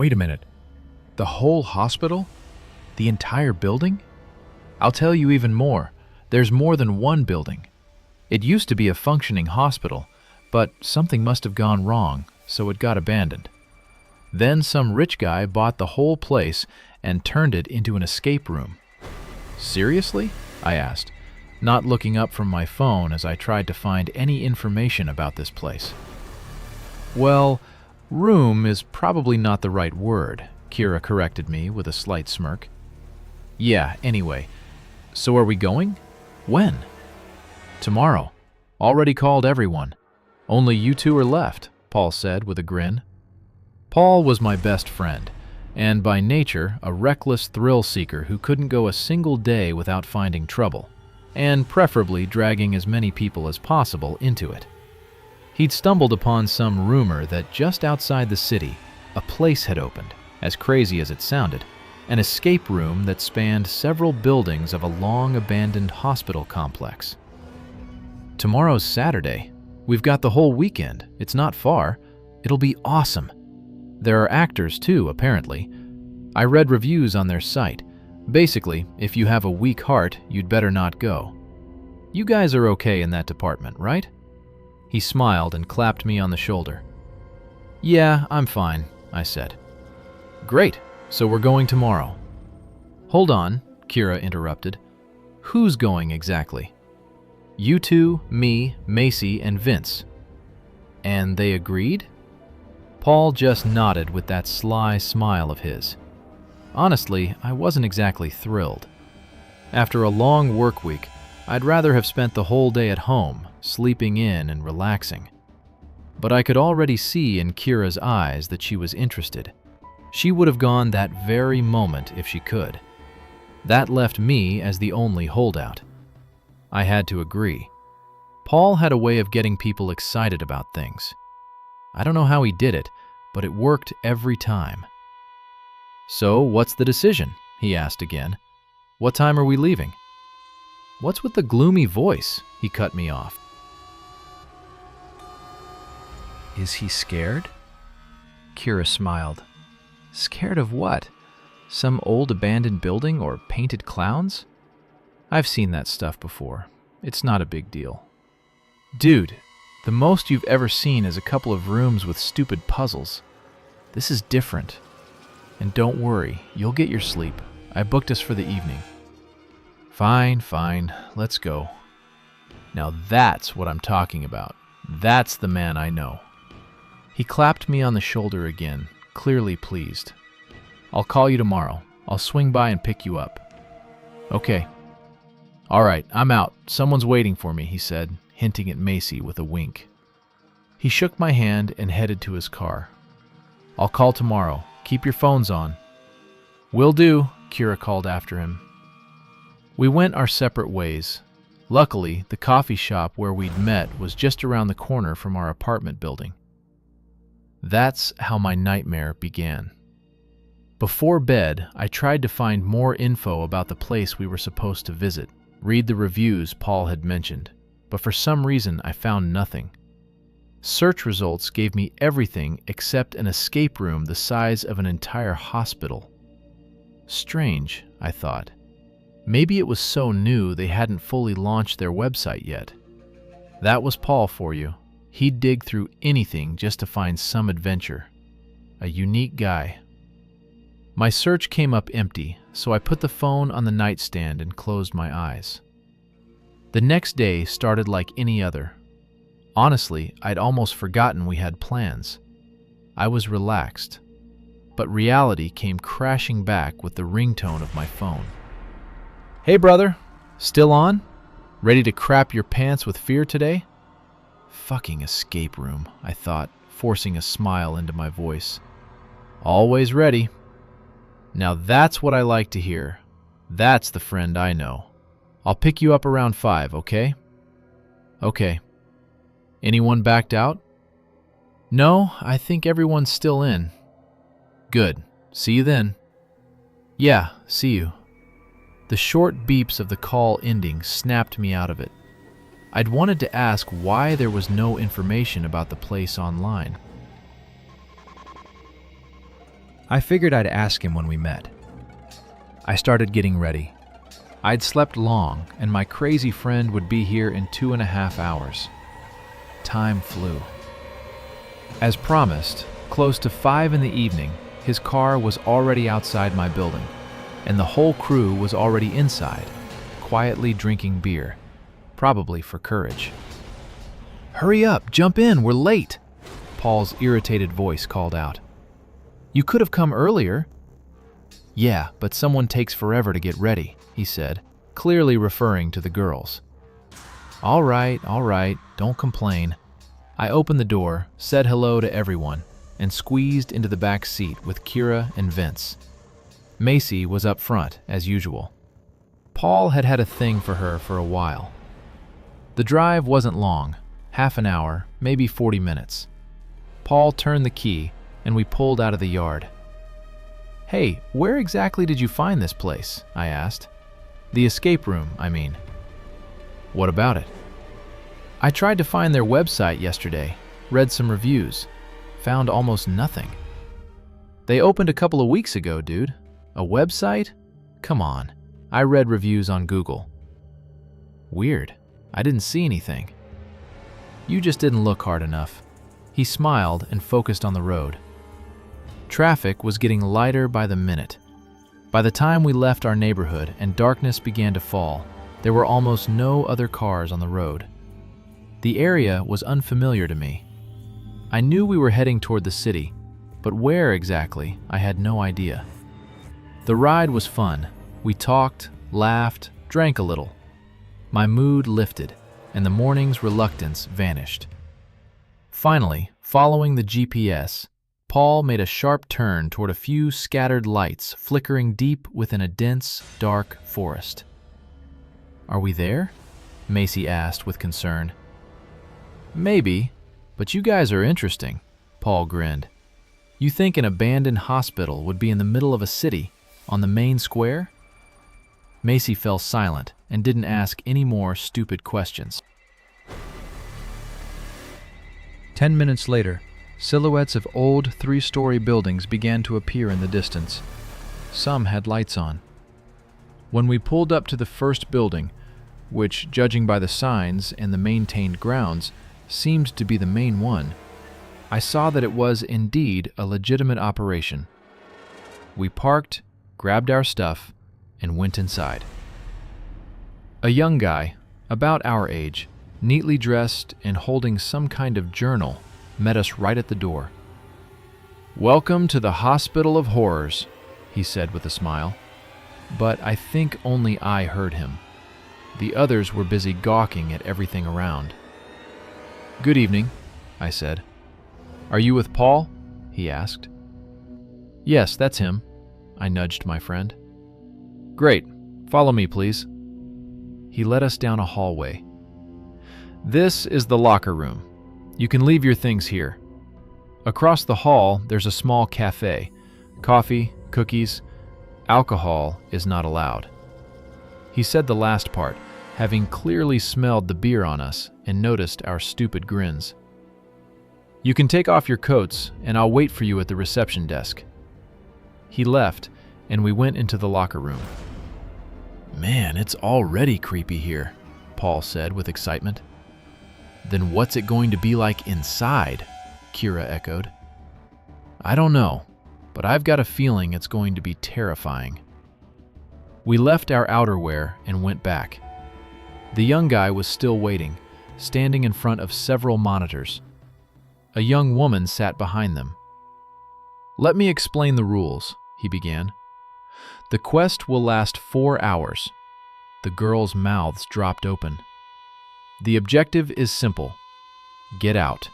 Wait a minute. The whole hospital? The entire building? I'll tell you even more. There's more than one building. It used to be a functioning hospital, but something must have gone wrong, so it got abandoned. Then some rich guy bought the whole place and turned it into an escape room. Seriously? I asked, not looking up from my phone as I tried to find any information about this place. Well, room is probably not the right word, Kira corrected me with a slight smirk. Yeah, anyway. So are we going? When? Tomorrow. Already called everyone. Only you two are left, Paul said with a grin. Paul was my best friend, and by nature a reckless thrill-seeker who couldn't go a single day without finding trouble, and preferably dragging as many people as possible into it. He'd stumbled upon some rumor that just outside the city, a place had opened, as crazy as it sounded, an escape room that spanned several buildings of a long-abandoned hospital complex. Tomorrow's Saturday. We've got the whole weekend. It's not far. It'll be awesome. There are actors too, apparently. I read reviews on their site. Basically, if you have a weak heart, you'd better not go. You guys are okay in that department, right? He smiled and clapped me on the shoulder. Yeah, I'm fine, I said. Great, so we're going tomorrow. Hold on, Kira interrupted. Who's going exactly? You two, me, Macy, and Vince. And they agreed? Paul just nodded with that sly smile of his. Honestly, I wasn't exactly thrilled. After a long work week, I'd rather have spent the whole day at home, sleeping in and relaxing. But I could already see in Kira's eyes that she was interested. She would have gone that very moment if she could. That left me as the only holdout. I had to agree. Paul had a way of getting people excited about things. I don't know how he did it, but it worked every time. So, what's the decision? He asked again. What time are we leaving? What's with the gloomy voice? He cut me off. Is he scared? Kira smiled. Scared of what? Some old abandoned building or painted clowns? I've seen that stuff before. It's not a big deal. Dude, the most you've ever seen is a couple of rooms with stupid puzzles. This is different. And don't worry, you'll get your sleep. I booked us for the evening. Fine, let's go. Now that's what I'm talking about. That's the man I know. He clapped me on the shoulder again, clearly pleased. I'll call you tomorrow. I'll swing by and pick you up. Okay. All right, I'm out. Someone's waiting for me, he said, hinting at Macy with a wink. He shook my hand and headed to his car. I'll call tomorrow. Keep your phones on. Will do, Kira called after him. We went our separate ways. Luckily, the coffee shop where we'd met was just around the corner from our apartment building. That's how my nightmare began. Before bed, I tried to find more info about the place we were supposed to visit, read the reviews Paul had mentioned, but for some reason I found nothing. Search results gave me everything except an escape room the size of an entire hospital. Strange, I thought. Maybe it was so new they hadn't fully launched their website yet. That was Paul for you. He'd dig through anything just to find some adventure. A unique guy. My search came up empty, so I put the phone on the nightstand and closed my eyes. The next day started like any other. Honestly, I'd almost forgotten we had plans. I was relaxed, but reality came crashing back with the ringtone of my phone. Hey brother, still on? Ready to crap your pants with fear today? Fucking escape room, I thought, forcing a smile into my voice. Always ready. Now that's what I like to hear. That's the friend I know. I'll pick you up around 5, okay? Okay. Anyone backed out? No, I think everyone's still in. Good. See you then. Yeah, see you. The short beeps of the call ending snapped me out of it. I'd wanted to ask why there was no information about the place online. I figured I'd ask him when we met. I started getting ready. I'd slept long, and my crazy friend would be here in 2.5 hours. Time flew. As promised, close to 5 in the evening, his car was already outside my building, and the whole crew was already inside, quietly drinking beer, probably for courage. "Hurry up, jump in, we're late," Paul's irritated voice called out. "You could have come earlier." "Yeah, but someone takes forever to get ready," he said, clearly referring to the girls. All right, don't complain." I opened the door, said hello to everyone, and squeezed into the back seat with Kira and Vince. Macy was up front, as usual. Paul had had a thing for her for a while. The drive wasn't long, half an hour, maybe 40 minutes. Paul turned the key, and we pulled out of the yard. "Hey, where exactly did you find this place?" I asked. "The escape room, I mean." "What about it?" "I tried to find their website yesterday, read some reviews, found almost nothing." "They opened a couple of weeks ago, dude. A website? Come on. I read reviews on Google." "Weird. I didn't see anything." "You just didn't look hard enough." He smiled and focused on the road. Traffic was getting lighter by the minute. By the time we left our neighborhood and darkness began to fall, there were almost no other cars on the road. The area was unfamiliar to me. I knew we were heading toward the city, but where exactly, I had no idea. The ride was fun. We talked, laughed, drank a little. My mood lifted, and the morning's reluctance vanished. Finally, following the GPS, Paul made a sharp turn toward a few scattered lights flickering deep within a dense, dark forest. "Are we there?" Macy asked with concern. "Maybe, but you guys are interesting," Paul grinned. "You think an abandoned hospital would be in the middle of a city, on the main square?" Macy fell silent and didn't ask any more stupid questions. 10 minutes later, silhouettes of old 3-story buildings began to appear in the distance. Some had lights on. When we pulled up to the first building, which, judging by the signs and the maintained grounds, seemed to be the main one, I saw that it was indeed a legitimate operation. We parked, grabbed our stuff, and went inside. A young guy, about our age, neatly dressed and holding some kind of journal, met us right at the door. "Welcome to the Hospital of Horrors," he said with a smile. But I think only I heard him. The others were busy gawking at everything around. "Good evening," I said. "Are you with Paul?" he asked. "Yes, that's him." I nudged my friend. "Great. Follow me, please." He led us down a hallway. "This is the locker room. You can leave your things here. Across the hall, there's a small cafe. Coffee, cookies. Alcohol is not allowed." He said the last part, having clearly smelled the beer on us and noticed our stupid grins. "You can take off your coats, and I'll wait for you at the reception desk." He left, and we went into the locker room. "Man, it's already creepy here," Paul said with excitement. "Then what's it going to be like inside?" Kira echoed. "I don't know, but I've got a feeling it's going to be terrifying." We left our outerwear and went back. The young guy was still waiting, standing in front of several monitors. A young woman sat behind them. "Let me explain the rules," he began. "The quest will last 4 hours." The girls' mouths dropped open. "The objective is simple. Get out.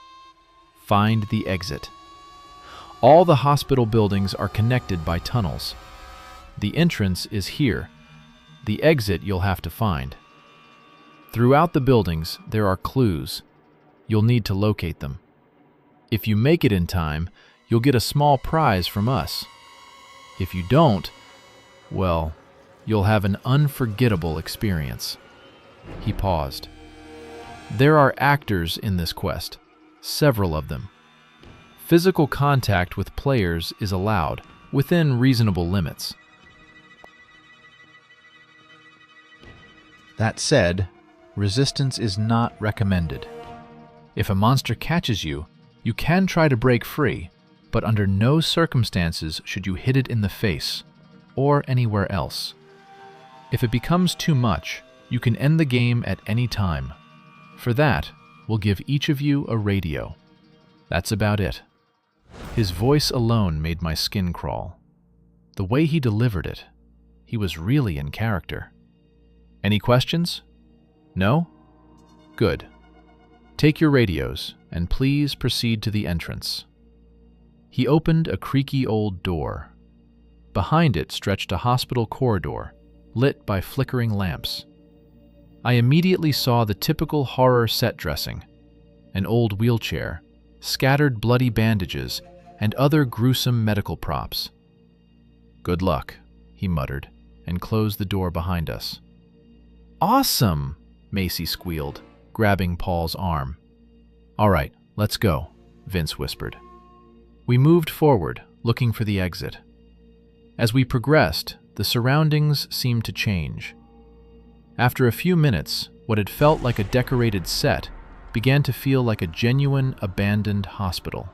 Find the exit. All the hospital buildings are connected by tunnels. The entrance is here. The exit you'll have to find. Throughout the buildings, there are clues. You'll need to locate them. If you make it in time, you'll get a small prize from us. If you don't, well, you'll have an unforgettable experience." He paused. "There are actors in this quest, several of them. Physical contact with players is allowed, within reasonable limits. That said, resistance is not recommended. If a monster catches you, you can try to break free, but under no circumstances should you hit it in the face or anywhere else. If it becomes too much, you can end the game at any time. For that, we'll give each of you a radio. That's about it. His voice alone made my skin crawl. The way he delivered it, he was really in character. Any questions? No? Good. Take your radios, and please proceed to the entrance. He opened a creaky old door. Behind it stretched a hospital corridor, lit by flickering lamps. I immediately saw the typical horror set dressing, an old wheelchair, scattered bloody bandages, and other gruesome medical props. "Good luck," he muttered, and closed the door behind us. "Awesome!" Macy squealed, grabbing Paul's arm. "All right, let's go," Vince whispered. We moved forward, looking for the exit. As we progressed, the surroundings seemed to change. After a few minutes, what had felt like a decorated set began to feel like a genuine, abandoned hospital.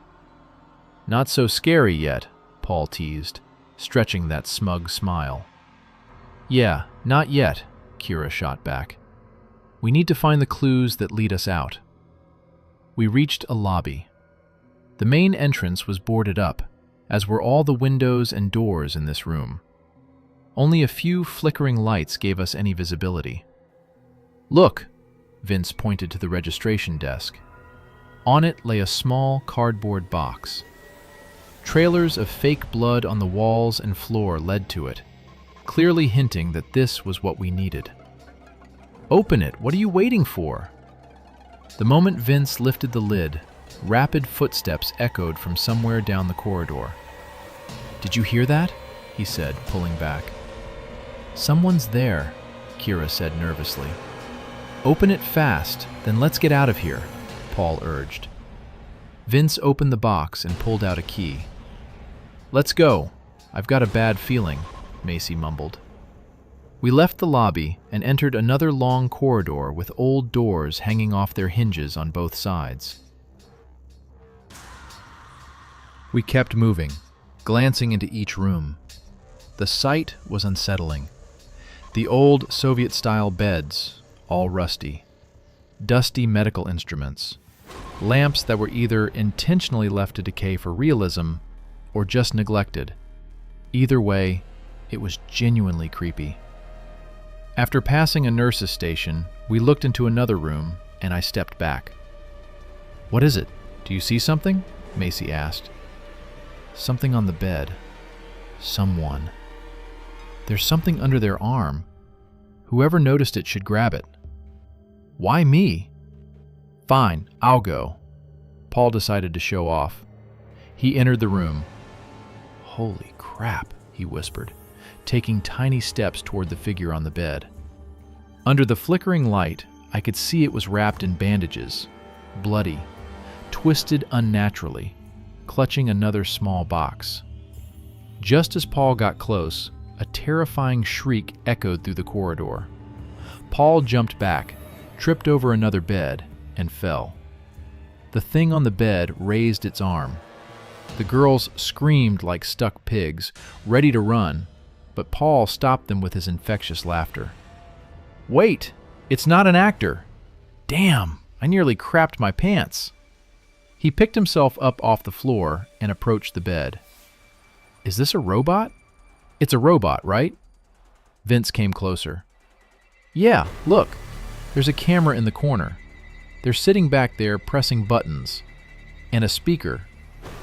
"Not so scary yet," Paul teased, stretching that smug smile. "Yeah, not yet," Kira shot back. "We need to find the clues that lead us out." We reached a lobby. The main entrance was boarded up, as were all the windows and doors in this room. Only a few flickering lights gave us any visibility. "Look!" Vince pointed to the registration desk. On it lay a small cardboard box. Trailers of fake blood on the walls and floor led to it, clearly hinting that this was what we needed. "Open it! What are you waiting for?" The moment Vince lifted the lid, rapid footsteps echoed from somewhere down the corridor. "Did you hear that?" he said, pulling back. "Someone's there," Kira said nervously. "Open it fast, then let's get out of here," Paul urged. Vince opened the box and pulled out a key. "Let's go. I've got a bad feeling," Macy mumbled. We left the lobby and entered another long corridor with old doors hanging off their hinges on both sides. We kept moving, glancing into each room. The sight was unsettling. The old Soviet-style beds, all rusty. Dusty medical instruments. Lamps that were either intentionally left to decay for realism or just neglected. Either way, it was genuinely creepy. After passing a nurse's station, we looked into another room, and I stepped back. "What is it? Do you see something?" Macy asked. "Something on the bed. Someone. There's something under their arm. Whoever noticed it should grab it." "Why me?" "Fine, I'll go." Paul decided to show off. He entered the room. "Holy crap," he whispered, taking tiny steps toward the figure on the bed. Under the flickering light, I could see it was wrapped in bandages, bloody, twisted unnaturally, clutching another small box. Just as Paul got close, a terrifying shriek echoed through the corridor. Paul jumped back, tripped over another bed, and fell. The thing on the bed raised its arm. The girls screamed like stuck pigs, ready to run, but Paul stopped them with his infectious laughter. "Wait! It's not an actor!" "Damn! I nearly crapped my pants!" He picked himself up off the floor and approached the bed. "Is this a robot?" "It's a robot, right?" Vince came closer. "Yeah, look! There's a camera in the corner. They're sitting back there pressing buttons. And a speaker.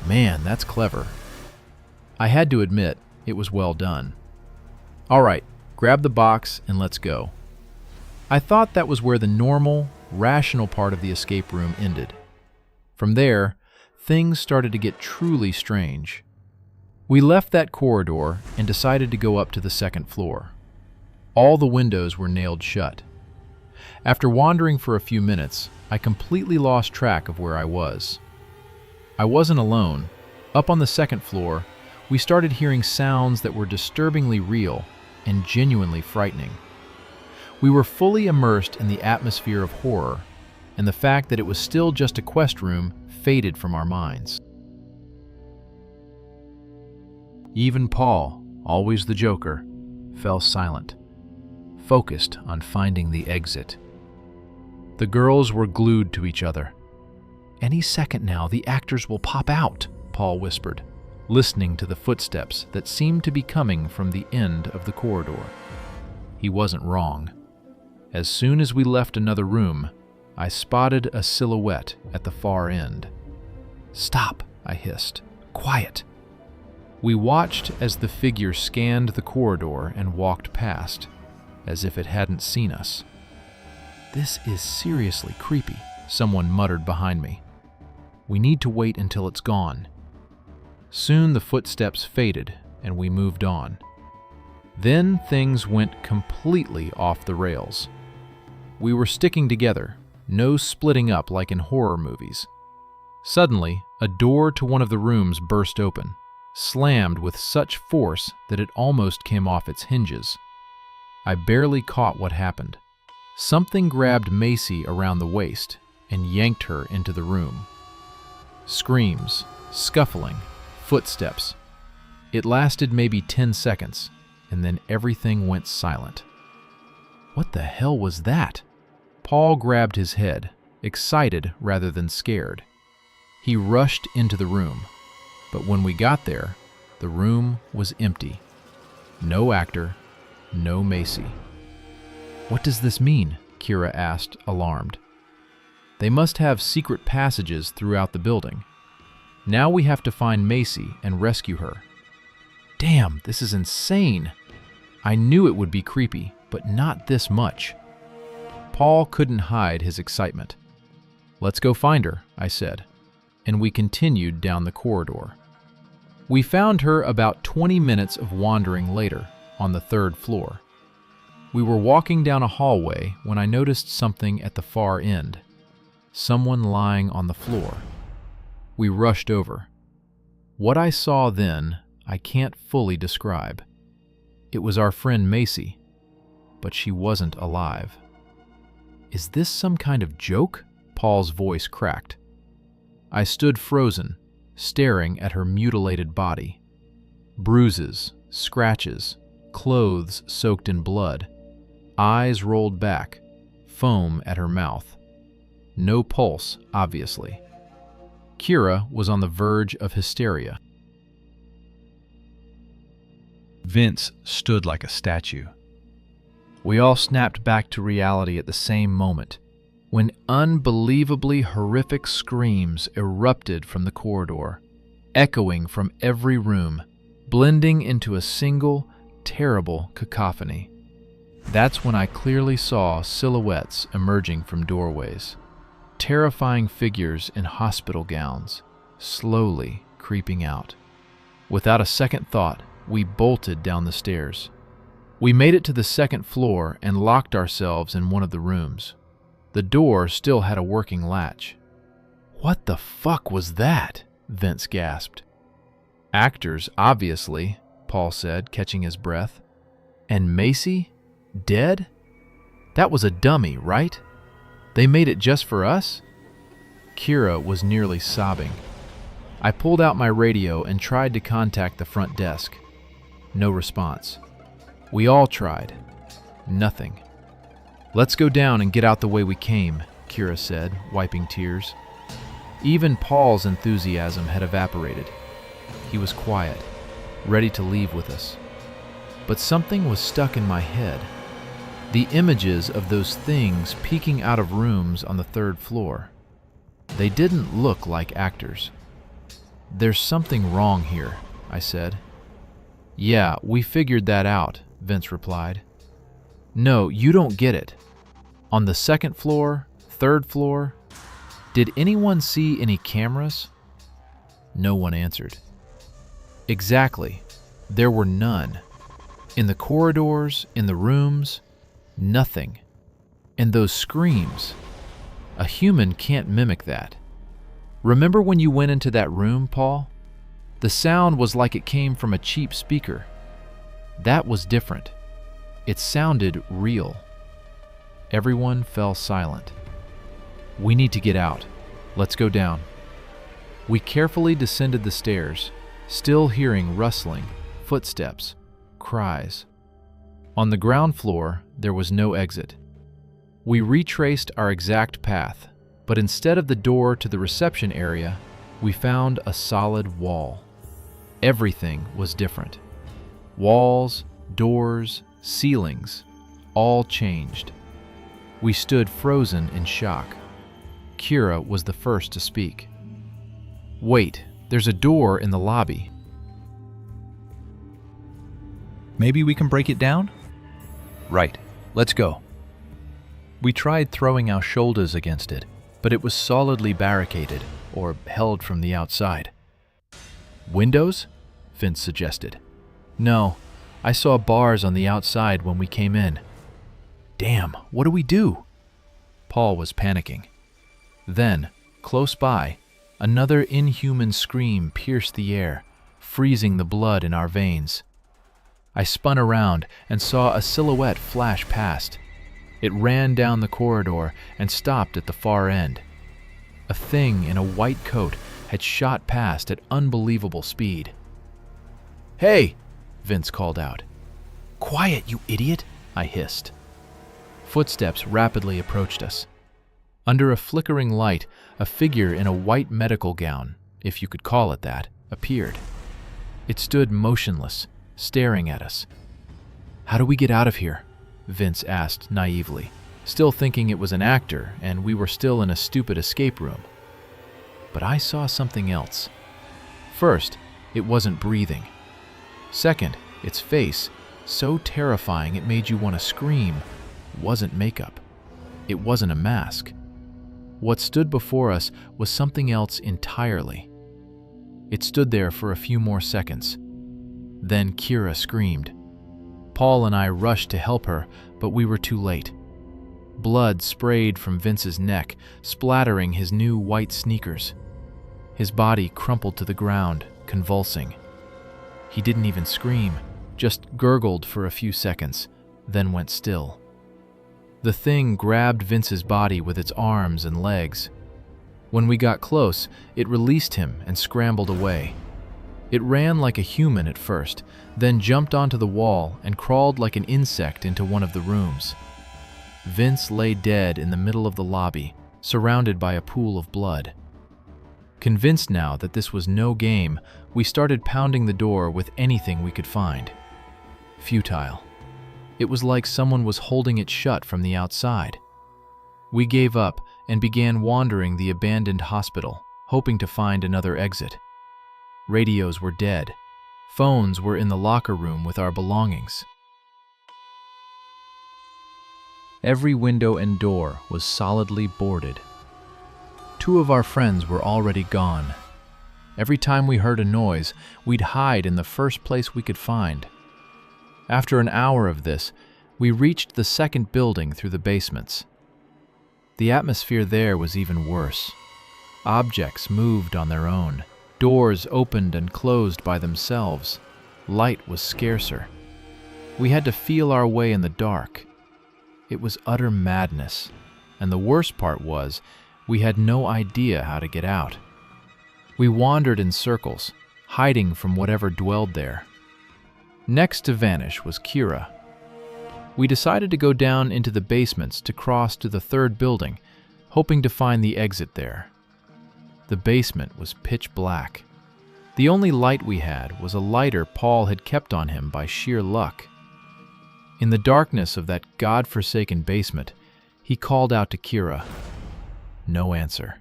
Man, that's clever." I had to admit, it was well done. "All right, grab the box and let's go." I thought that was where the normal, rational part of the escape room ended. From there, things started to get truly strange. We left that corridor and decided to go up to the second floor. All the windows were nailed shut. After wandering for a few minutes, I completely lost track of where I was. I wasn't alone. Up on the second floor, We started hearing sounds that were disturbingly real and genuinely frightening. We were fully immersed in the atmosphere of horror, and the fact that it was still just a quest room faded from our minds. Even Paul, always the joker, fell silent, focused on finding the exit. The girls were glued to each other. "Any second now, the actors will pop out," Paul whispered, listening to the footsteps that seemed to be coming from the end of the corridor. He wasn't wrong. As soon as we left another room, I spotted a silhouette at the far end. "Stop," I hissed. "Quiet." We watched as the figure scanned the corridor and walked past, as if it hadn't seen us. "This is seriously creepy," someone muttered behind me. "We need to wait until it's gone." Soon the footsteps faded and we moved on. Then things went completely off the rails. We were sticking together, no splitting up like in horror movies. Suddenly, a door to one of the rooms burst open, slammed with such force that it almost came off its hinges. I barely caught what happened. Something grabbed Macy around the waist and yanked her into the room. Screams, scuffling, footsteps. It lasted maybe 10 seconds, and then everything went silent. What the hell was that? Paul grabbed his head, excited rather than scared. He rushed into the room, but when we got there, the room was empty. No actor, no Macy. "What does this mean?" Kira asked, alarmed. "They must have secret passages throughout the building. Now we have to find Macy and rescue her." "Damn, this is insane." I knew it would be creepy, but not this much. Paul couldn't hide his excitement. "Let's go find her," I said, and we continued down the corridor. We found her about 20 minutes of wandering later, on the 3rd floor. We were walking down a hallway when I noticed something at the far end. Someone lying on the floor. We rushed over. What I saw then, I can't fully describe. It was our friend Macy, but she wasn't alive. "Is this some kind of joke?" Paul's voice cracked. I stood frozen, staring at her mutilated body. Bruises, scratches, clothes soaked in blood, eyes rolled back, foam at her mouth. No pulse, obviously. Kira was on the verge of hysteria. Vince stood like a statue. We all snapped back to reality at the same moment, when unbelievably horrific screams erupted from the corridor, echoing from every room, blending into a single, terrible cacophony. That's when I clearly saw silhouettes emerging from doorways, terrifying figures in hospital gowns, slowly creeping out. Without a second thought, we bolted down the stairs. We made it to the 2nd floor and locked ourselves in one of the rooms. The door still had a working latch. "What the fuck was that?" Vince gasped. "Actors, obviously," Paul said, catching his breath. "And Macy? Dead? That was a dummy, right? They made it just for us?" Kira was nearly sobbing. I pulled out my radio and tried to contact the front desk. No response. We all tried. Nothing. "Let's go down and get out the way we came," Kira said, wiping tears. Even Paul's enthusiasm had evaporated. He was quiet, ready to leave with us. But something was stuck in my head. The images of those things peeking out of rooms on the 3rd floor. They didn't look like actors. "There's something wrong here," I said. "Yeah, we figured that out," Vince replied. "No, you don't get it. On the 2nd floor, 3rd floor, did anyone see any cameras?" No one answered. Exactly. There were none. In the corridors, in the rooms, nothing. And those screams. A human can't mimic that. Remember when you went into that room, Paul? The sound was like it came from a cheap speaker. That was different. It sounded real. Everyone fell silent. "We need to get out. Let's go down." We carefully descended the stairs, still hearing rustling, footsteps, cries. On the ground floor, there was no exit. We retraced our exact path, but instead of the door to the reception area, we found a solid wall. Everything was different. Walls, doors, ceilings, all changed. We stood frozen in shock. Kira was the first to speak. "Wait, there's a door in the lobby." Maybe we can break it down? "Right, let's go." We tried throwing our shoulders against it, but it was solidly barricaded or held from the outside. "Windows?" Vince suggested. "No, I saw bars on the outside when we came in." "Damn, what do we do?" Paul was panicking. Then, close by, another inhuman scream pierced the air, freezing the blood in our veins. I spun around and saw a silhouette flash past. It ran down the corridor and stopped at the far end. A thing in a white coat had shot past at unbelievable speed. "Hey!" Vince called out. "Quiet, you idiot!" I hissed. Footsteps rapidly approached us. Under a flickering light, a figure in a white medical gown, if you could call it that, appeared. It stood motionless, staring at us. "How do we get out of here?" Vince asked naively, still thinking it was an actor and we were still in a stupid escape room. But I saw something else. First, it wasn't breathing. Second, its face, so terrifying it made you want to scream, wasn't makeup. It wasn't a mask. What stood before us was something else entirely. It stood there for a few more seconds. Then Kira screamed. Paul and I rushed to help her, but we were too late. Blood sprayed from Vince's neck, splattering his new white sneakers. His body crumpled to the ground, convulsing. He didn't even scream, just gurgled for a few seconds, then went still. The thing grabbed Vince's body with its arms and legs. When we got close, it released him and scrambled away. It ran like a human at first, then jumped onto the wall and crawled like an insect into one of the rooms. Vince lay dead in the middle of the lobby, surrounded by a pool of blood. Convinced now that this was no game, we started pounding the door with anything we could find. Futile. It was like someone was holding it shut from the outside. We gave up and began wandering the abandoned hospital, hoping to find another exit. Radios were dead. Phones were in the locker room with our belongings. Every window and door was solidly boarded. 2 of our friends were already gone. Every time we heard a noise, we'd hide in the first place we could find. After an hour of this, we reached the second building through the basements. The atmosphere there was even worse. Objects moved on their own. Doors opened and closed by themselves. Light was scarcer. We had to feel our way in the dark. It was utter madness, and the worst part was, we had no idea how to get out. We wandered in circles, hiding from whatever dwelled there. Next to vanish was Kira. We decided to go down into the basements to cross to the third building, hoping to find the exit there. The basement was pitch black. The only light we had was a lighter Paul had kept on him by sheer luck. In the darkness of that god-forsaken basement, he called out to Kira. No answer.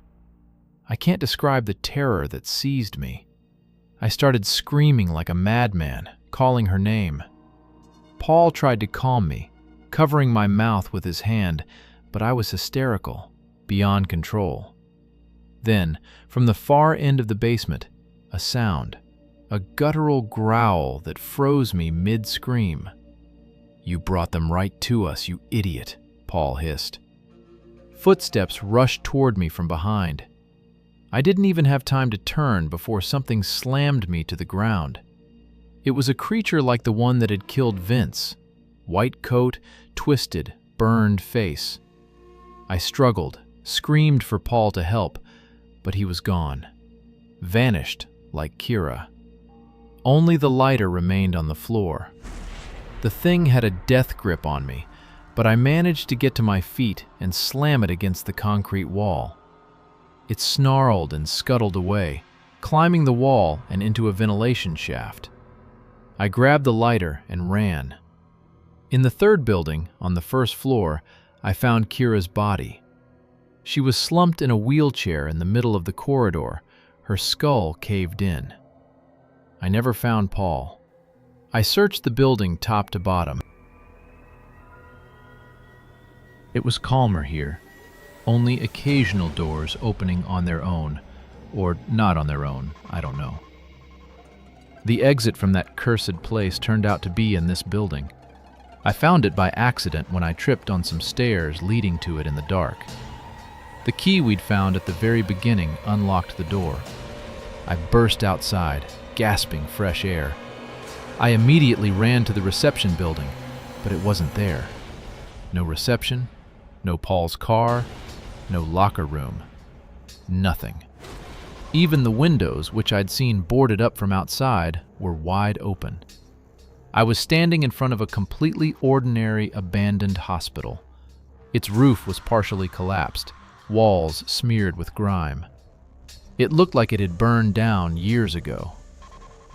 I can't describe the terror that seized me. I started screaming like a madman, calling her name. Paul tried to calm me, covering my mouth with his hand, but I was hysterical, beyond control. Then, from the far end of the basement, a sound, a guttural growl that froze me mid-scream. You brought them right to us, you idiot, Paul hissed. Footsteps rushed toward me from behind. I didn't even have time to turn before something slammed me to the ground. It was a creature like the one that had killed Vince. White coat, twisted, burned face. I struggled, screamed for Paul to help, but he was gone. Vanished like Kira. Only the lighter remained on the floor. The thing had a death grip on me, but I managed to get to my feet and slam it against the concrete wall. It snarled and scuttled away, climbing the wall and into a ventilation shaft. I grabbed the lighter and ran. In the third building, on the first floor, I found Kira's body. She was slumped in a wheelchair in the middle of the corridor, her skull caved in. I never found Paul. I searched the building top to bottom. It was calmer here, only occasional doors opening on their own, or not on their own, I don't know. The exit from that cursed place turned out to be in this building. I found it by accident when I tripped on some stairs leading to it in the dark. The key we'd found at the very beginning unlocked the door. I burst outside, gasping fresh air. I immediately ran to the reception building, but it wasn't there. No reception, no Paul's car, no locker room. Nothing. Even the windows, which I'd seen boarded up from outside, were wide open. I was standing in front of a completely ordinary, abandoned hospital. Its roof was partially collapsed, walls smeared with grime. It looked like it had burned down years ago.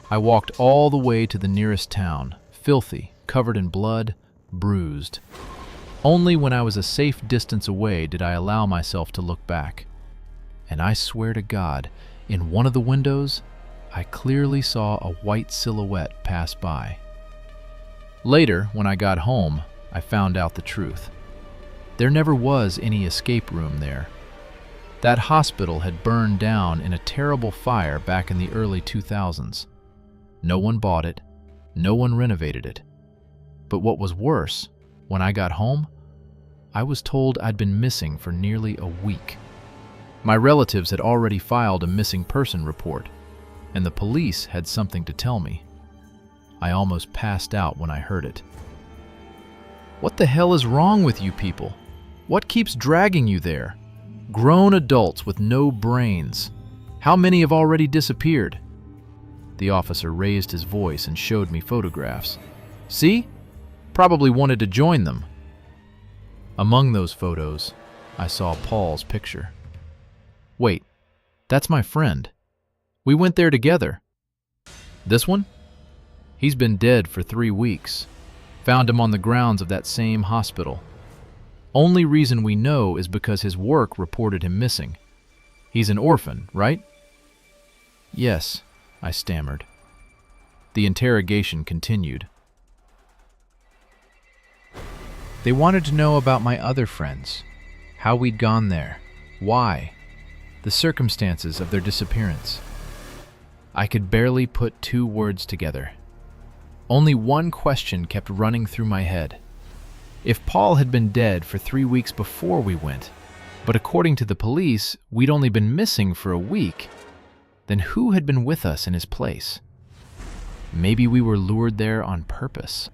I walked all the way to the nearest town, filthy, covered in blood, bruised. Only when I was a safe distance away did I allow myself to look back. And I swear to God, in one of the windows, I clearly saw a white silhouette pass by. Later, when I got home, I found out the truth. There never was any escape room there. That hospital had burned down in a terrible fire back in the early 2000s. No one bought it, no one renovated it. But what was worse, when I got home, I was told I'd been missing for nearly a week. My relatives had already filed a missing person report, and the police had something to tell me. I almost passed out when I heard it. What the hell is wrong with you people? What keeps dragging you there? Grown adults with no brains. How many have already disappeared? The officer raised his voice and showed me photographs. See? Probably wanted to join them. Among those photos, I saw Paul's picture. Wait, that's my friend. We went there together. This one? He's been dead for 3 weeks. Found him on the grounds of that same hospital. Only reason we know is because his work reported him missing. He's an orphan, right? Yes, I stammered. The interrogation continued. They wanted to know about my other friends, how we'd gone there, why, the circumstances of their disappearance. I could barely put 2 words together. Only one question kept running through my head. If Paul had been dead for 3 weeks before we went, but according to the police, we'd only been missing for a week, then who had been with us in his place? Maybe we were lured there on purpose.